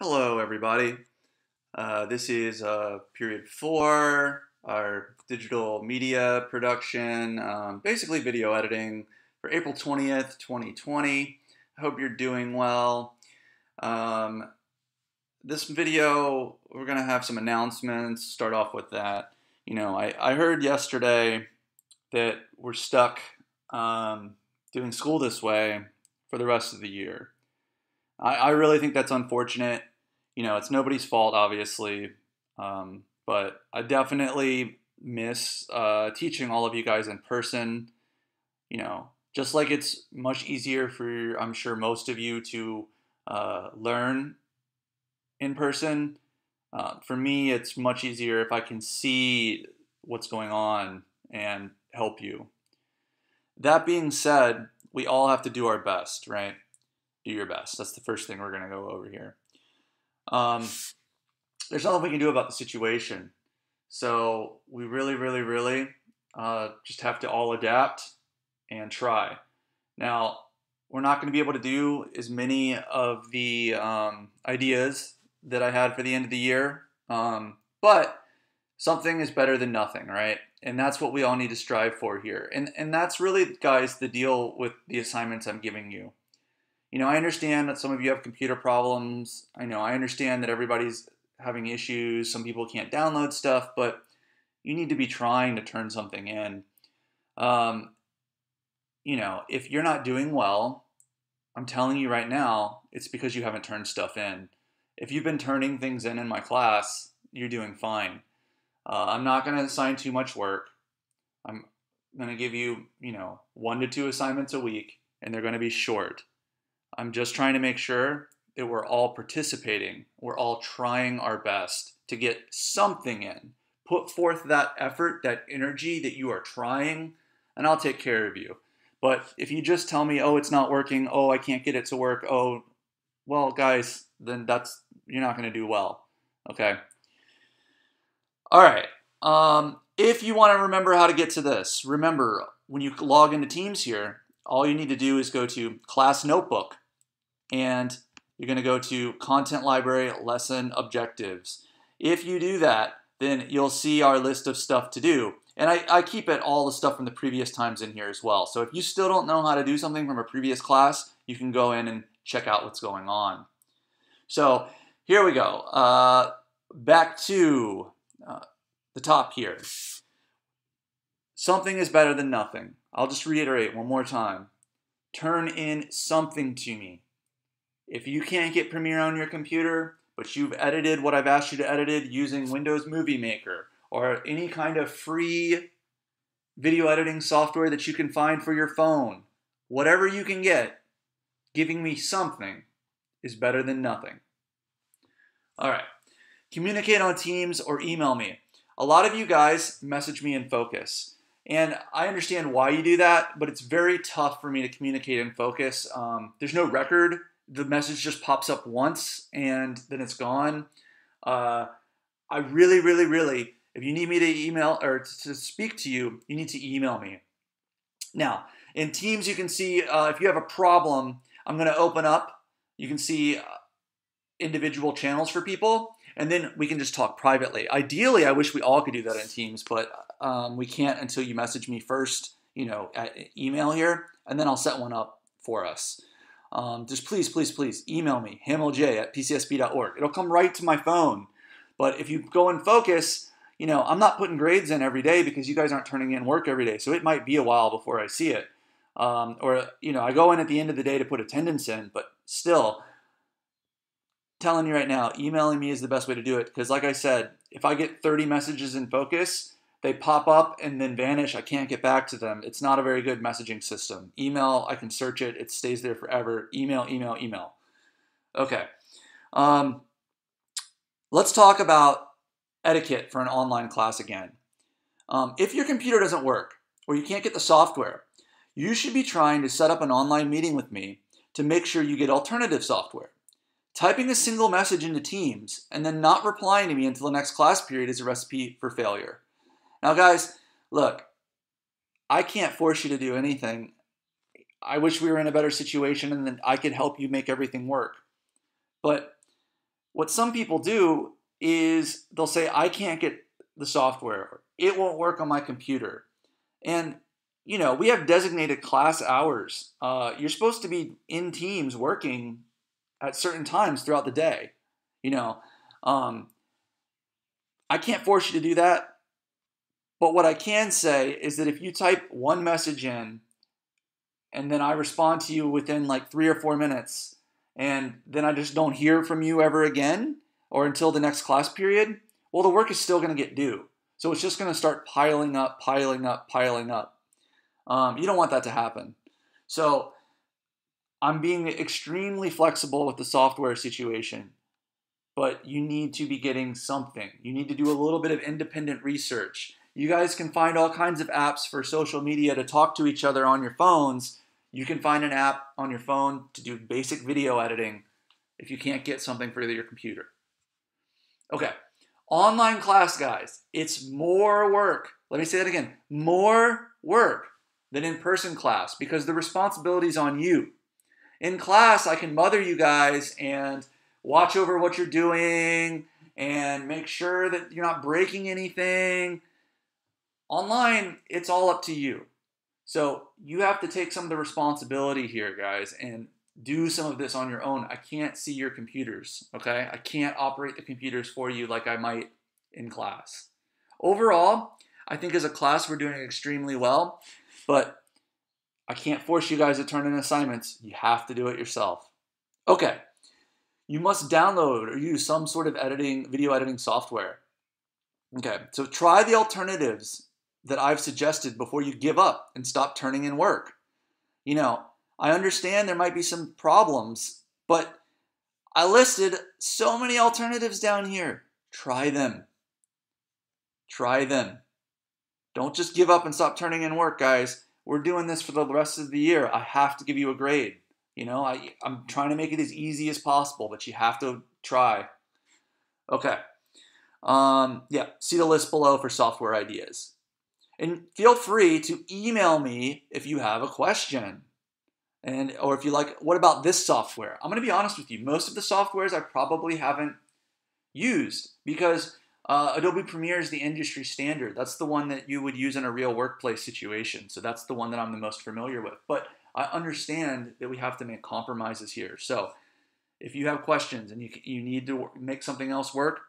Hello, everybody. This is period 4, our digital media production, basically video editing for April 20th, 2020. I hope you're doing well. Um, this video, we're going to have some announcements, start off with that. I heard yesterday that we're stuck doing school this way for the rest of the year. I really think that's unfortunate. It's nobody's fault, obviously, but I definitely miss teaching all of you guys in person. Just like it's much easier for, I'm sure, most of you to learn in person. For me, it's much easier if I can see what's going on and help you. That being said, we all have to do our best, right? Do your best. That's the first thing we're going to go over here. There's nothing we can do about the situation. So we really just have to all adapt and try. Now, we're not going to be able to do as many of the ideas that I had for the end of the year, but something is better than nothing, right? And that's what we all need to strive for here. And that's really, guys, the deal with the assignments I'm giving you. I understand that some of you have computer problems. I understand that everybody's having issues. Some people can't download stuff, but you need to be trying to turn something in. If you're not doing well, I'm telling you right now, it's because you haven't turned stuff in. If you've been turning things in my class, you're doing fine. I'm not going to assign too much work. I'm going to give you, 1 to 2 assignments a week, and they're going to be short. I'm just trying to make sure that we're all participating. We're all trying our best to get something in. Put forth that effort, that energy that you are trying, and I'll take care of you. But if you just tell me, oh, it's not working, oh, I can't get it to work, oh, well, guys, then you're not going to do well, okay? All right. If you want to remember how to get to this, remember, when you log into Teams here, all you need to do is go to Class Notebook, and you're going to go to Content Library, Lesson Objectives. If you do that, then you'll see our list of stuff to do. And I keep all the stuff from the previous times in here as well. So if you still don't know how to do something from a previous class, you can go in and check out what's going on. So here we go. Back to the top here. Something is better than nothing. I'll just reiterate one more time. Turn in something to me. If you can't get Premiere on your computer, but you've edited what I've asked you to edit using Windows Movie Maker or any kind of free video editing software that you can find for your phone, whatever you can get, giving me something is better than nothing. All right. Communicate on Teams or email me. A lot of you guys message me in Focus. And I understand why you do that, but it's very tough for me to communicate in Focus. There's no record. The message just pops up once and then it's gone. I really, if you need me to email or to speak to you, you need to email me. Now, in Teams, you can see if you have a problem, I'm going to open up. You can see individual channels for people, and then we can just talk privately. Ideally, I wish we all could do that in Teams, but we can't until you message me first, at email here, and then I'll set one up for us. Just please email me, hamilj@pcsb.org. It'll come right to my phone. But if you go in Focus, I'm not putting grades in every day because you guys aren't turning in work every day. So it might be a while before I see it. I go in at the end of the day to put attendance in, but still, telling you right now, emailing me is the best way to do it. Because like I said, if I get 30 messages in Focus, they pop up and then vanish. I can't get back to them. It's not a very good messaging system. Email, I can search it. It stays there forever. Email. Okay. Let's talk about etiquette for an online class again. If your computer doesn't work or you can't get the software, you should be trying to set up an online meeting with me to make sure you get alternative software. Typing a single message into Teams and then not replying to me until the next class period is a recipe for failure. Now, guys, look, I can't force you to do anything. I wish we were in a better situation and then I could help you make everything work. But What some people do is they'll say, I can't get the software. It won't work on my computer. And, we have designated class hours. You're supposed to be in teams working at certain times throughout the day. Um, I can't force you to do that. But what I can say is that if you type one message in and then I respond to you within like 3 or 4 minutes, and then I just don't hear from you ever again or until the next class period, well, the work is still going to get due. So it's just going to start piling up, piling up, piling up. You don't want that to happen. So I'm being extremely flexible with the software situation, but you need to be getting something. You need to do a little bit of independent research. You guys can find all kinds of apps for social media to talk to each other on your phones. You can find an app on your phone to do basic video editing if you can't get something for your computer. Okay, online class, guys, it's more work. Let me say that again, more work than in-person class because the responsibility is on you. In class, I can mother you guys and watch over what you're doing and make sure that you're not breaking anything. Online, it's all up to you. So you have to take some of the responsibility here, guys, and do some of this on your own. I can't see your computers, okay? I can't operate the computers for you like I might in class. Overall, I think as a class we're doing extremely well, but I can't force you guys to turn in assignments. You have to do it yourself. Okay, you must download or use some sort of video editing software. Okay, so try the alternatives that I've suggested before you give up and stop turning in work. I understand there might be some problems, but I listed so many alternatives down here. Try them. Try them. Don't just give up and stop turning in work, guys. We're doing this for the rest of the year. I have to give you a grade. I'm trying to make it as easy as possible, but you have to try. Okay. See the list below for software ideas. And feel free to email me if you have a question. Or if you like, what about this software? I'm going to be honest with you. Most of the softwares I probably haven't used because Adobe Premiere is the industry standard. That's the one that you would use in a real workplace situation. So that's the one that I'm the most familiar with. But I understand that we have to make compromises here. So if you have questions and you need to make something else work,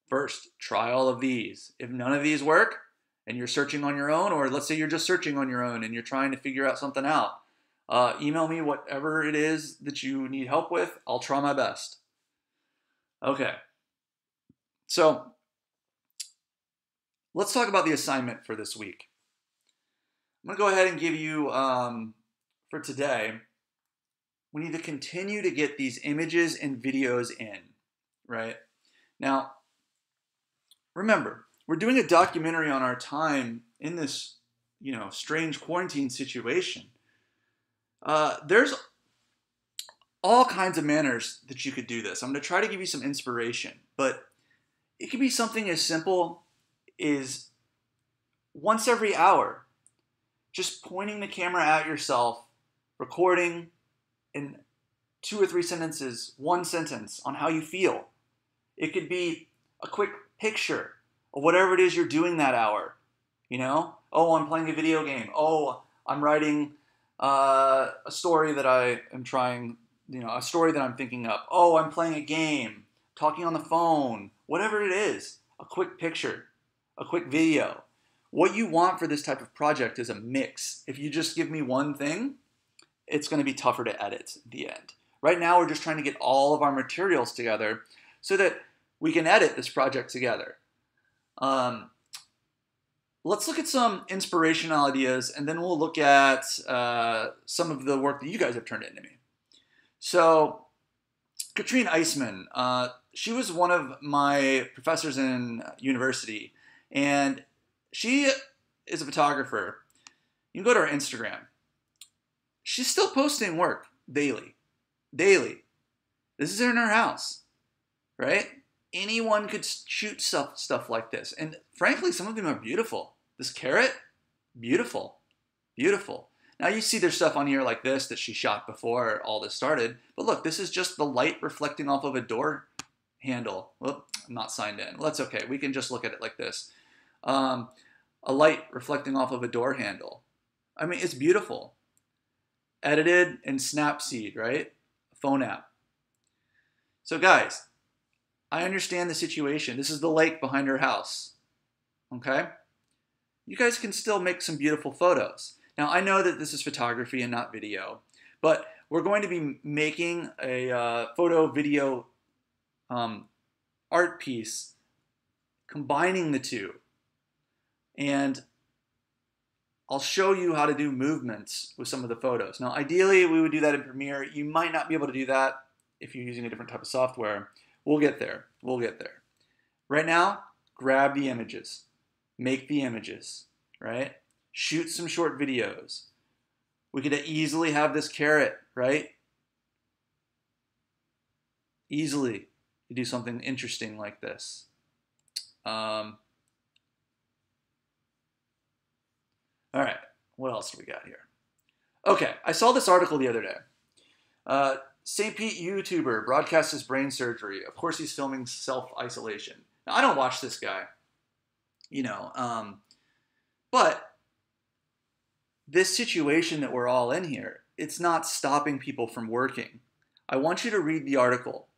first, try all of these. If none of these work and you're searching on your own, or let's say you're just searching on your own and you're trying to figure out something out, email me whatever it is that you need help with. I'll try my best. Okay. So let's talk about the assignment for this week. I'm going to go ahead and give you, for today, we need to continue to get these images and videos in, right? Now, remember, we're doing a documentary on our time in this, strange quarantine situation. There's all kinds of manners that you could do this. I'm going to try to give you some inspiration, but it could be something as simple as once every hour, just pointing the camera at yourself, recording in 2 or 3 sentences, 1 sentence on how you feel. It could be a quick picture of whatever it is you're doing that hour. Oh, I'm playing a video game. Oh, I'm writing a story that I am trying, a story that I'm thinking up. Oh, I'm playing a game, talking on the phone, whatever it is, a quick picture, a quick video. What you want for this type of project is a mix. If you just give me one thing, it's going to be tougher to edit at the end. Right now, we're just trying to get all of our materials together so that we can edit this project together. Let's look at some inspirational ideas, and then we'll look at some of the work that you guys have turned into me. So, Katrine Eisman, she was one of my professors in university, and she is a photographer. You can go to her Instagram. She's still posting work daily. Daily. This is in her house, right? Anyone could shoot stuff like this. And frankly, some of them are beautiful. This carrot, beautiful. Beautiful. Now you see there's stuff on here like this that she shot before all this started. But look, this is just the light reflecting off of a door handle. Well, I'm not signed in. Well, that's okay. We can just look at it like this. A light reflecting off of a door handle. I mean, it's beautiful. Edited in Snapseed, right? Phone app. So guys, I understand the situation. This is the lake behind her house. Okay? You guys can still make some beautiful photos. Now, I know that this is photography and not video, but we're going to be making a photo video art piece combining the two. And I'll show you how to do movements with some of the photos. Now, ideally, we would do that in Premiere. You might not be able to do that if you're using a different type of software. We'll get there. We'll get there. Right now, grab the images. Make the images, right? Shoot some short videos. We could easily have this carrot, right? Easily to do something interesting like this. All right, what else do we got here? Okay, I saw this article the other day. St. Pete YouTuber broadcasts his brain surgery. Of course, he's filming self-isolation. Now, I don't watch this guy, but this situation that we're all in here, it's not stopping people from working. I want you to read the article.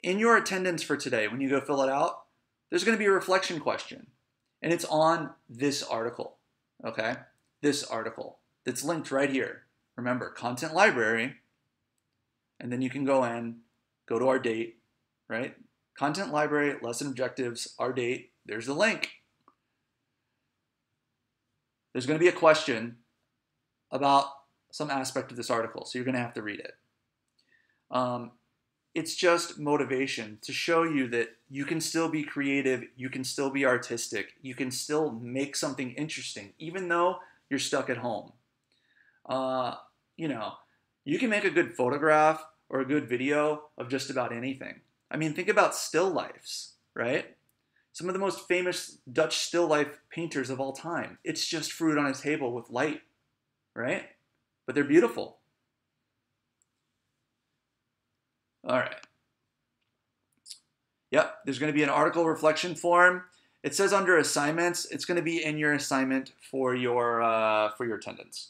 In your attendance for today, when you go fill it out, there's going to be a reflection question, and it's on this article, okay? This article that's linked right here. Remember, content library, and then you can go to our date, right? Content library, lesson objectives, our date, there's the link. There's going to be a question about some aspect of this article, so you're going to have to read it. It's just motivation to show you that you can still be creative, you can still be artistic, you can still make something interesting, even though you're stuck at home. You can make a good photograph or a good video of just about anything. I mean, think about still lifes, right? Some of the most famous Dutch still life painters of all time. It's just fruit on a table with light, right? But they're beautiful. All right. Yep, there's going to be an article reflection form. It says under assignments, it's going to be in your assignment for your attendance.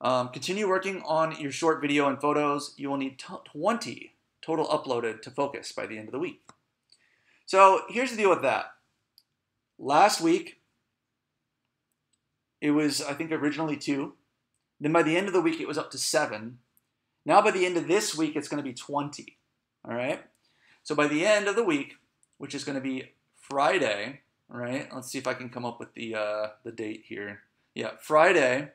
Continue working on your short video and photos. You will need 20 total uploaded to focus by the end of the week. So here's the deal with that. Last week, it was, I think, originally 2. Then by the end of the week, it was up to 7. Now by the end of this week, it's going to be 20. All right? So by the end of the week, which is going to be Friday, all right? Let's see if I can come up with the date here. Yeah, Friday,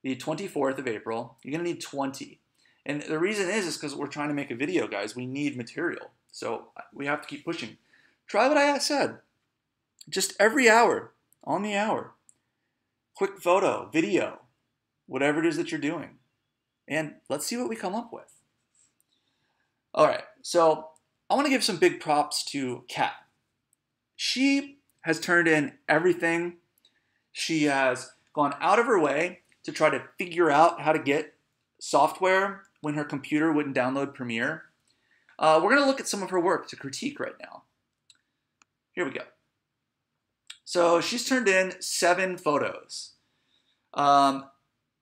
the 24th of April, you're going to need 20. And the reason is because we're trying to make a video, guys. We need material. So we have to keep pushing. Try what I said. Just every hour, on the hour. Quick photo, video, whatever it is that you're doing. And let's see what we come up with. All right, so I want to give some big props to Kat. She has turned in everything. She has gone out of her way to try to figure out how to get software when her computer wouldn't download Premiere. We're going to look at some of her work to critique right now. Here we go. So she's turned in 7 photos. And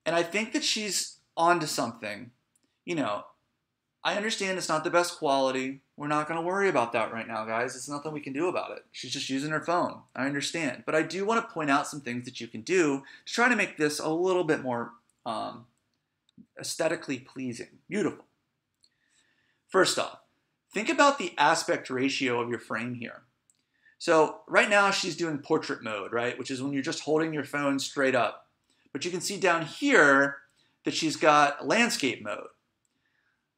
I think that she's onto something. I understand it's not the best quality. We're not going to worry about that right now, guys. It's nothing we can do about it. She's just using her phone. I understand. But I do want to point out some things that you can do to try to make this a little bit more aesthetically pleasing. Beautiful. First off, think about the aspect ratio of your frame here. So right now she's doing portrait mode, right? Which is when you're just holding your phone straight up. But you can see down here that she's got landscape mode.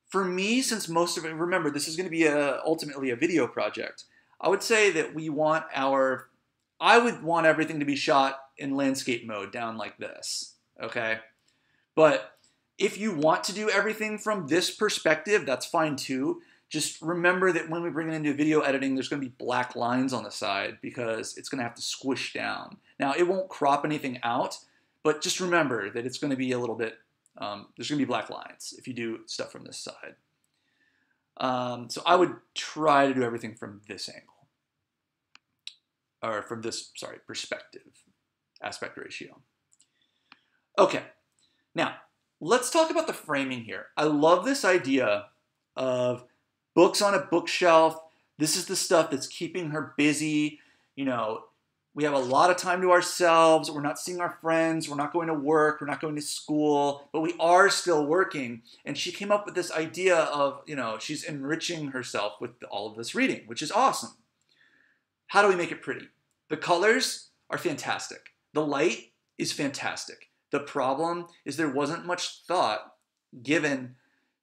For me, since most of it, remember, this is going to be ultimately a video project, I would say that I would want everything to be shot in landscape mode down like this, okay? But if you want to do everything from this perspective, that's fine too. Just remember that when we bring it into video editing, there's going to be black lines on the side because it's going to have to squish down. Now, it won't crop anything out, but just remember that it's going to be a little bit, there's going to be black lines if you do stuff from this side. So I would try to do everything from this angle, or from this, sorry, perspective, aspect ratio. Okay, now let's talk about the framing here. I love this idea of books on a bookshelf. This is the stuff that's keeping her busy. You know, we have a lot of time to ourselves. We're not seeing our friends. We're not going to work. We're not going to school, but we are still working. And she came up with this idea of, you know, she's enriching herself with all of this reading, which is awesome. How do we make it pretty? The colors are fantastic. The light is fantastic. The problem is there wasn't much thought given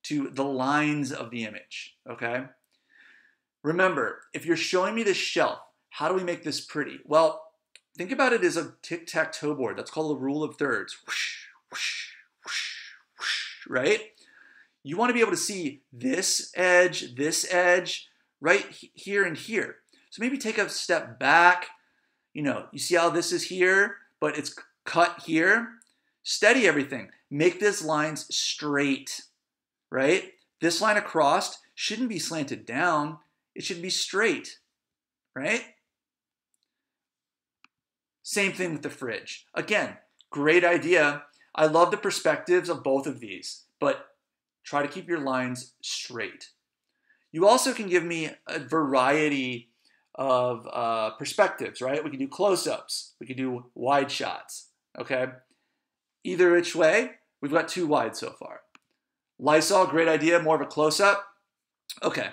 to the lines of the image, okay? Remember, if you're showing me this shelf, how do we make this pretty? Well, think about it as a tic-tac-toe board. That's called the rule of thirds. Whoosh, whoosh, whoosh, whoosh, right? You want to be able to see this edge, right here and here. So maybe take a step back. You know, you see how this is here, but it's cut here. Steady everything. Make these lines straight, right? This line across shouldn't be slanted down. It should be straight, right? Same thing with the fridge. Again, great idea. I love the perspectives of both of these, but try to keep your lines straight. You also can give me a variety of perspectives, right? We can do close-ups. We can do wide shots, okay? Either which way, we've got 2 wide so far. Lysol, great idea, more of a close-up. Okay,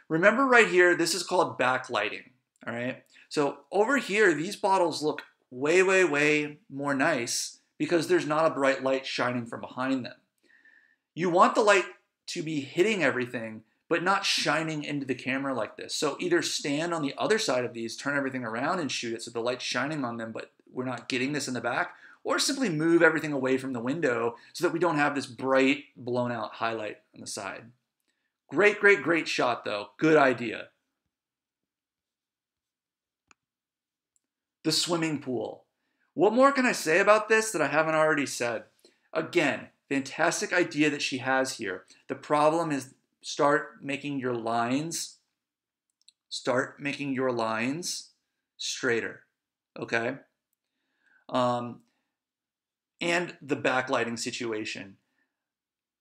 remember right here, this is called backlighting, all right? So over here, these bottles look way, way, way more nice because there's not a bright light shining from behind them. You want the light to be hitting everything, but not shining into the camera like this. So either stand on the other side of these, turn everything around and shoot it so the light's shining on them, but we're not getting this in the back, or simply move everything away from the window so that we don't have this bright, blown out highlight on the side. Great, great, great shot though. Good idea. The swimming pool. What more can I say about this that I haven't already said? Again, fantastic idea that she has here. The problem is start making your lines straighter, okay? And the backlighting situation.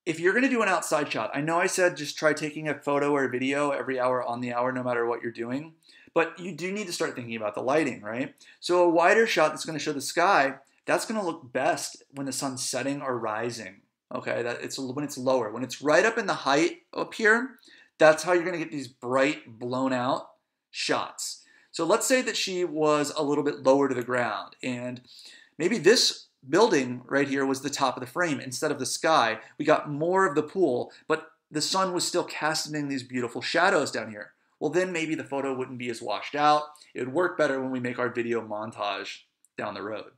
If you're gonna do an outside shot, I know I said just try taking a photo or a video every hour on the hour, no matter what you're doing, but you do need to start thinking about the lighting, right? So a wider shot that's gonna show the sky, that's gonna look best when the sun's setting or rising, okay? When it's lower. When it's right up in the height up here, that's how you're gonna get these bright, blown out shots. So let's say that she was a little bit lower to the ground, and maybe this building right here was the top of the frame. Instead of the sky, we got more of the pool, but the sun was still casting these beautiful shadows down here. Well, then maybe the photo wouldn't be as washed out. It would work better when we make our video montage down the road.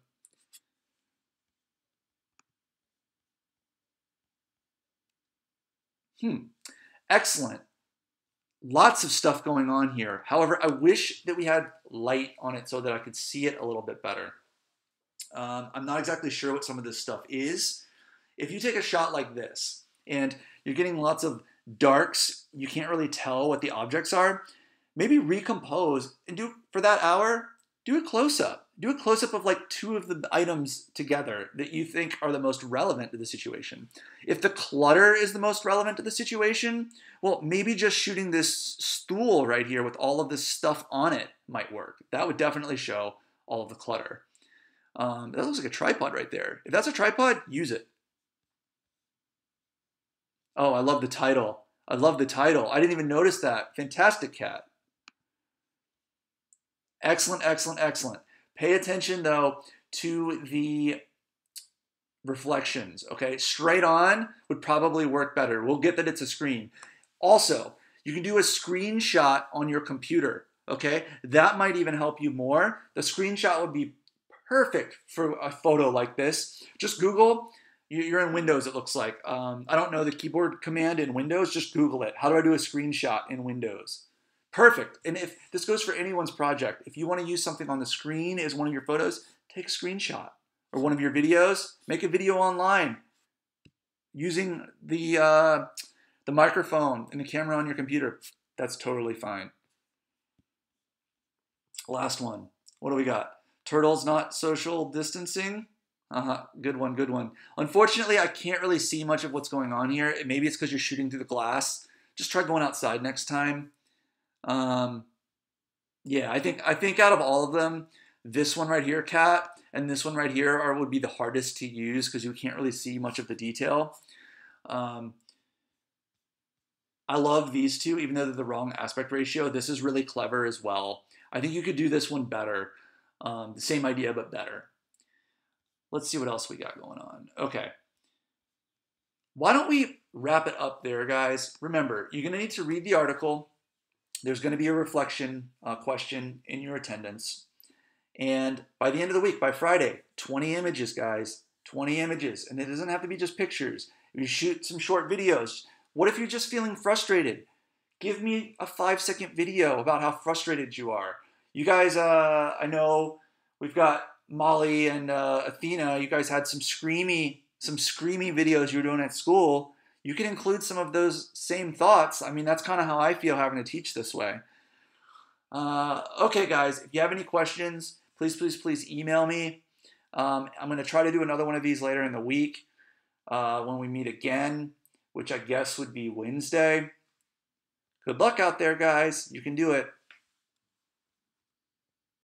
Excellent. Lots of stuff going on here. However, I wish that we had light on it so that I could see it a little bit better. I'm not exactly sure what some of this stuff is. If you take a shot like this and you're getting lots of darks, you can't really tell what the objects are, maybe recompose and for that hour, do a close-up. Do a close-up of like 2 of the items together that you think are the most relevant to the situation. If the clutter is the most relevant to the situation, well, maybe just shooting this stool right here with all of this stuff on it might work. That would definitely show all of the clutter. That looks like a tripod right there. If that's a tripod, use it. Oh, I love the title. I love the title. I didn't even notice that. Fantastic cat. Excellent, excellent, excellent. Pay attention though to the reflections, okay? Straight on would probably work better. We'll get that it's a screen. Also, you can do a screenshot on your computer, okay? That might even help you more. The screenshot would be perfect for a photo like this. Just Google, you're in Windows it looks like. I don't know the keyboard command in Windows, just Google it. How do I do a screenshot in Windows? Perfect. And if this goes for anyone's project, if you want to use something on the screen as one of your photos, take a screenshot. Or one of your videos, make a video online using the The microphone and the camera on your computer, that's totally fine. Last one. What do we got? Turtles not social distancing? Good one, good one. Unfortunately, I can't really see much of what's going on here. Maybe it's because you're shooting through the glass. Just try going outside next time. Yeah, I think out of all of them, this one right here, Cat, and this one right here would be the hardest to use because you can't really see much of the detail. I love these two, even though they're the wrong aspect ratio. This is really clever as well. I think you could do this one better. The same idea, but better. Let's see what else we got going on. Okay. Why don't we wrap it up there, guys? Remember, you're going to need to read the article. There's going to be a reflection question in your attendance. And by the end of the week, by Friday, 20 images, guys. 20 images. And it doesn't have to be just pictures. If you shoot some short videos, what if you're just feeling frustrated? Give me a 5-second video about how frustrated you are. You guys, I know we've got Molly and Athena. You guys had some screamy videos you were doing at school. You can include some of those same thoughts. I mean, that's kind of how I feel having to teach this way. Okay, guys, if you have any questions, please email me. I'm going to try to do another one of these later in the week when we meet again, which I guess would be Wednesday. Good luck out there, guys. You can do it.